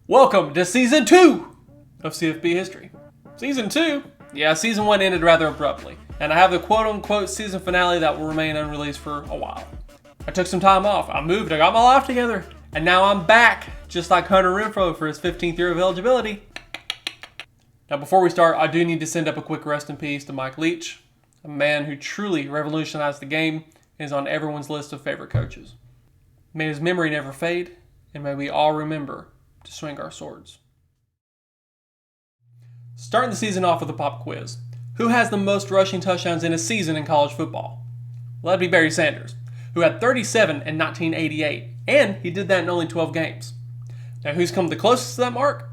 Welcome to Season 2 of CFB History. Season 2? Yeah, Season 1 ended rather abruptly, and I have the quote-unquote season finale that will remain unreleased for a while. I took some time off, I moved, I got my life together, and now I'm back, just like Hunter Renfrow for his 15th year of eligibility. Now before we start, I do need to send up a quick rest in peace to Mike Leach, a man who truly revolutionized the game and is on everyone's list of favorite coaches. May his memory never fade, and may we all remember to swing our swords. Starting the season off with a pop quiz. Who has the most rushing touchdowns in a season in college football? Well, that'd be Barry Sanders, who had 37 in 1988, and he did that in only 12 games. Now, who's come the closest to that mark?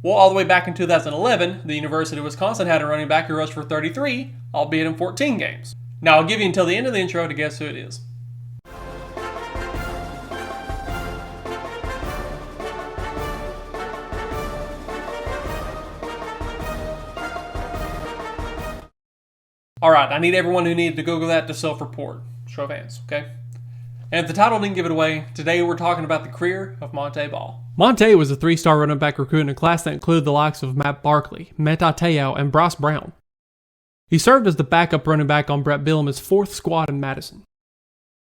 Well, all the way back in 2011, the University of Wisconsin had a running back who rushed for 33, albeit in 14 games. Now, I'll give you until the end of the intro to guess who it is. Alright, I need everyone who needed to Google that to self-report. Show of hands, okay? And if the title didn't give it away, today we're talking about the career of Montee Ball. Montee was a 3-star running back recruit in a class that included the likes of Matt Barkley, Meta Te'o, and Bryce Brown. He served as the backup running back on Brett Bielema's 4th squad in Madison.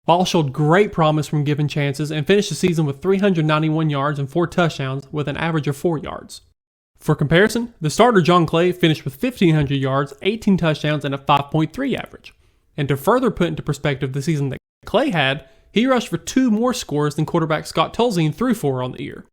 Ball showed great promise from given chances and finished the season with 391 yards and 4 touchdowns with an average of 4 yards. For comparison, the starter John Clay finished with 1,500 yards, 18 touchdowns, and a 5.3 average. And to further put into perspective the season that Clay had, he rushed for 2 more scores than quarterback Scott Tolzien threw for on the year.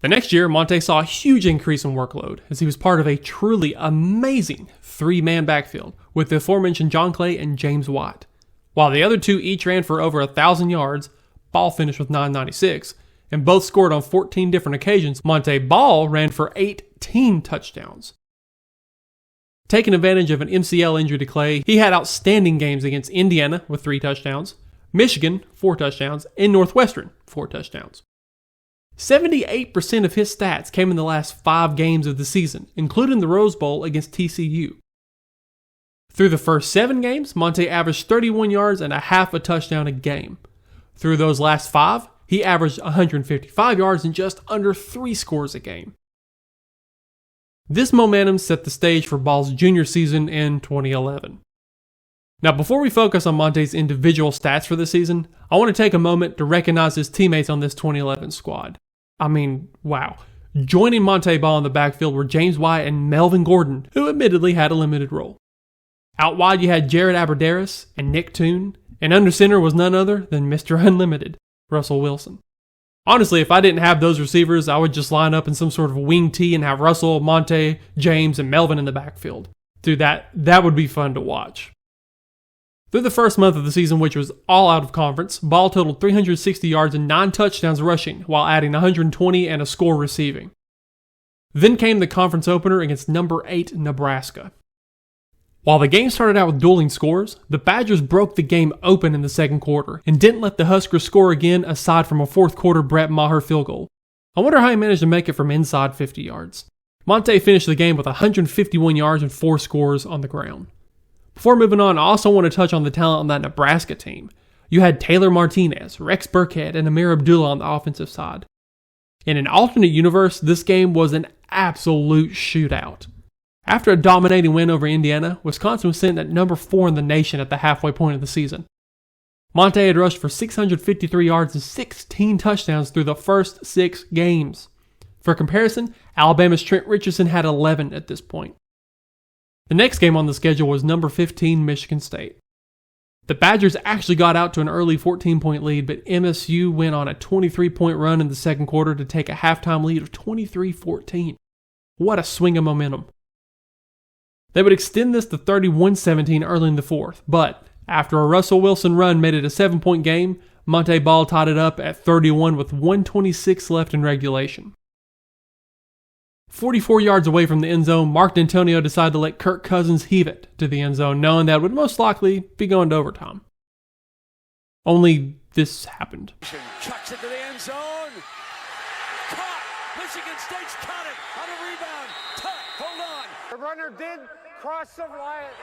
The next year, Montee saw a huge increase in workload as he was part of a truly amazing 3-man backfield with the aforementioned John Clay and James White. While the other two each ran for over 1,000 yards, Ball finished with 996, and both scored on 14 different occasions. Montee Ball ran for 18 touchdowns. Taking advantage of an MCL injury to Clay, he had outstanding games against Indiana with 3 touchdowns, Michigan, 4 touchdowns, and Northwestern, 4 touchdowns. 78% of his stats came in the last 5 games of the season, including the Rose Bowl against TCU. Through the first 7 games, Montee averaged 31 yards and a half a touchdown a game. Through those last 5, he averaged 155 yards and just under 3 scores a game. This momentum set the stage for Ball's junior season in 2011. Now, before we focus on Montee's individual stats for the season, I want to take a moment to recognize his teammates on this 2011 squad. I mean, wow. Joining Montee Ball in the backfield were James White and Melvin Gordon, who admittedly had a limited role. Out wide, you had Jared Abbrederis and Nick Toon, and under center was none other than Mr. Unlimited, Russell Wilson. Honestly, if I didn't have those receivers, I would just line up in some sort of wing tee and have Russell, Montee, James, and Melvin in the backfield. Dude, that would be fun to watch. Through the first month of the season, which was all out of conference, Ball totaled 360 yards and 9 touchdowns rushing, while adding 120 and a score receiving. Then came the conference opener against number 8 Nebraska. While the game started out with dueling scores, the Badgers broke the game open in the second quarter and didn't let the Huskers score again aside from a 4th quarter Brett Maher field goal. I wonder how he managed to make it from inside 50 yards. Montee finished the game with 151 yards and 4 scores on the ground. Before moving on, I also want to touch on the talent on that Nebraska team. You had Taylor Martinez, Rex Burkhead, and Amir Abdullah on the offensive side. In an alternate universe, this game was an absolute shootout. After a dominating win over Indiana, Wisconsin was sitting at number 4 in the nation at the halfway point of the season. Montee had rushed for 653 yards and 16 touchdowns through the first 6 games. For comparison, Alabama's Trent Richardson had 11 at this point. The next game on the schedule was number 15 Michigan State. The Badgers actually got out to an early 14-point lead, but MSU went on a 23-point run in the second quarter to take a halftime lead of 23-14. What a swing of momentum. They would extend this to 31-17 early in the 4th, but after a Russell Wilson run made it a 7-point game, Montee Ball tied it up at 31 with 1:26 left in regulation. 44 yards away from the end zone, Mark D'Antonio decided to let Kirk Cousins heave it to the end zone, knowing that it would most likely be going to overtime. Only this happened. Chucks it to the end zone. Caught. Michigan State's caught it on a rebound. Hold on. The runner did cross the line.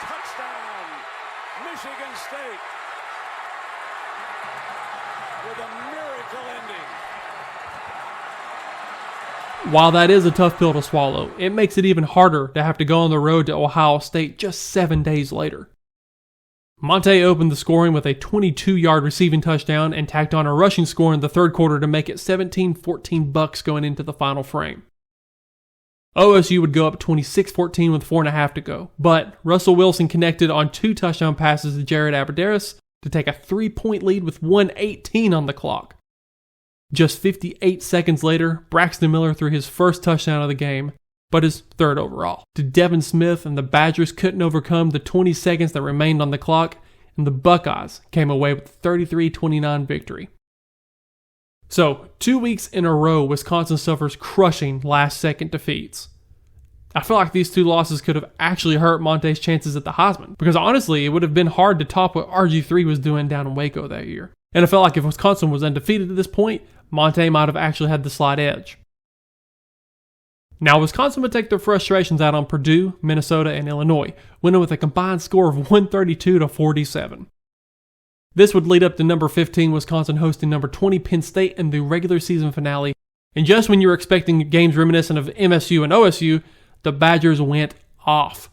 Touchdown. Michigan State. With a miracle ending. While that is a tough pill to swallow, it makes it even harder to have to go on the road to Ohio State just 7 days later. Montee opened the scoring with a 22-yard receiving touchdown and tacked on a rushing score in the third quarter to make it 17-14 Bucks going into the final frame. OSU would go up 26-14 with 4.5 to go, but Russell Wilson connected on 2 touchdown passes to Jared Abbrederis to take a 3-point lead with 1:18 on the clock. Just 58 seconds later, Braxton Miller threw his first touchdown of the game, but his third overall. Devin Smith and the Badgers couldn't overcome the 20 seconds that remained on the clock, and the Buckeyes came away with a 33-29 victory. So, 2 weeks in a row, Wisconsin suffers crushing last-second defeats. I feel like these 2 losses could have actually hurt Montee's chances at the Heisman, because honestly, it would have been hard to top what RG3 was doing down in Waco that year. And I felt like if Wisconsin was undefeated at this point, Montee might have actually had the slight edge. Now, Wisconsin would take their frustrations out on Purdue, Minnesota, and Illinois, winning with a combined score of 132-47. This would lead up to number 15 Wisconsin hosting number 20 Penn State in the regular season finale, and just when you were expecting games reminiscent of MSU and OSU, the Badgers went off.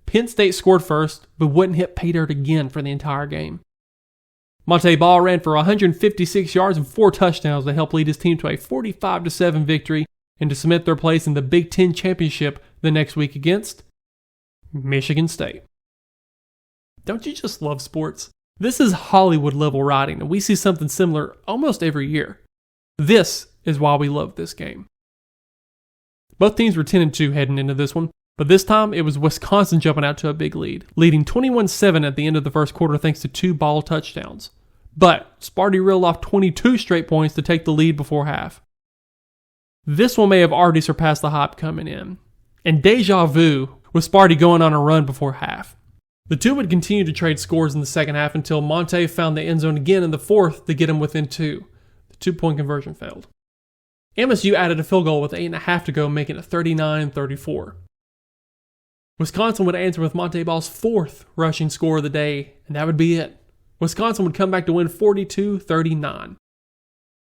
Penn State scored first, but wouldn't hit pay dirt again for the entire game. Montee Ball ran for 156 yards and 4 touchdowns to help lead his team to a 45-7 victory and to cement their place in the Big Ten championship the next week against Michigan State. Don't you just love sports? This is Hollywood-level writing, and we see something similar almost every year. This is why we love this game. Both teams were 10-2 heading into this one, but this time it was Wisconsin jumping out to a big lead, leading 21-7 at the end of the first quarter thanks to 2 Ball touchdowns. But Sparty reeled off 22 straight points to take the lead before half. This one may have already surpassed the hype coming in, and deja vu with Sparty going on a run before half. The 2 would continue to trade scores in the second half until Montee found the end zone again in the fourth to get him within 2. The 2-point conversion failed. MSU added a field goal with 8.5 to go, making it 39-34. Wisconsin would answer with Montee Ball's 4th rushing score of the day, and that would be it. Wisconsin would come back to win 42-39.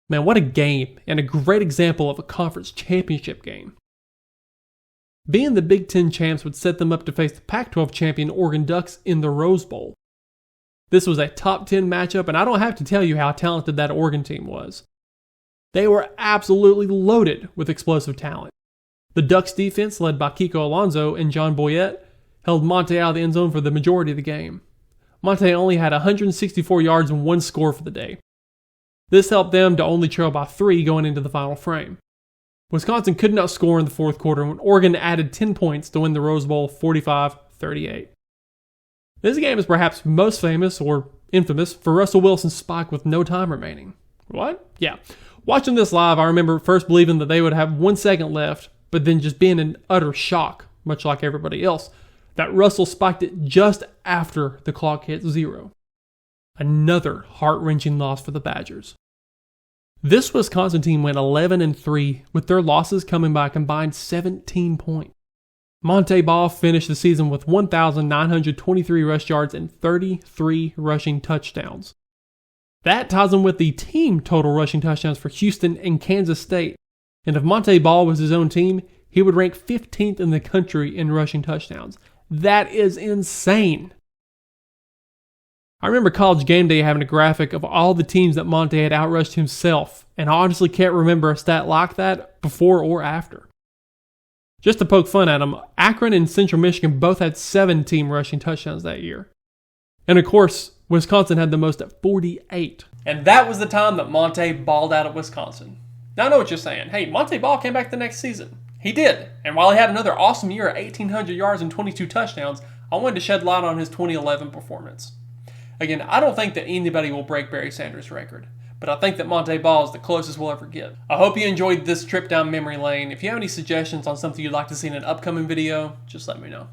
Man, what a game, and a great example of a conference championship game. Being the Big Ten champs would set them up to face the Pac-12 champion Oregon Ducks in the Rose Bowl. This was a top 10 matchup, and I don't have to tell you how talented that Oregon team was. They were absolutely loaded with explosive talent. The Ducks defense, led by Kiko Alonso and John Boyette, held Montee out of the end zone for the majority of the game. Montee only had 164 yards and 1 score for the day. This helped them to only trail by 3 going into the final frame. Wisconsin could not score in the fourth quarter when Oregon added 10 points to win the Rose Bowl 45-38. This game is perhaps most famous, or infamous, for Russell Wilson's spike with no time remaining. What? Yeah. Watching this live, I remember first believing that they would have 1 second left, but then just being in utter shock, much like everybody else, that Russell spiked it just after the clock hit 0. Another heart-wrenching loss for the Badgers. This Wisconsin team went 11-3, with their losses coming by a combined 17 points. Montee Ball finished the season with 1,923 rush yards and 33 rushing touchdowns. That ties him with the team total rushing touchdowns for Houston and Kansas State. And if Montee Ball was his own team, he would rank 15th in the country in rushing touchdowns. That is insane. I remember College Game Day having a graphic of all the teams that Montee had outrushed himself, and I honestly can't remember a stat like that before or after. Just to poke fun at him, Akron and Central Michigan both had 7 team rushing touchdowns that year. And of course, Wisconsin had the most at 48. And that was the time that Montee balled out at Wisconsin. Now I know what you're saying. Hey, Montee Ball came back the next season. He did. And while he had another awesome year at 1,800 yards and 22 touchdowns, I wanted to shed light on his 2011 performance. Again, I don't think that anybody will break Barry Sanders' record, but I think that Montee Ball is the closest we'll ever get. I hope you enjoyed this trip down memory lane. If you have any suggestions on something you'd like to see in an upcoming video, just let me know.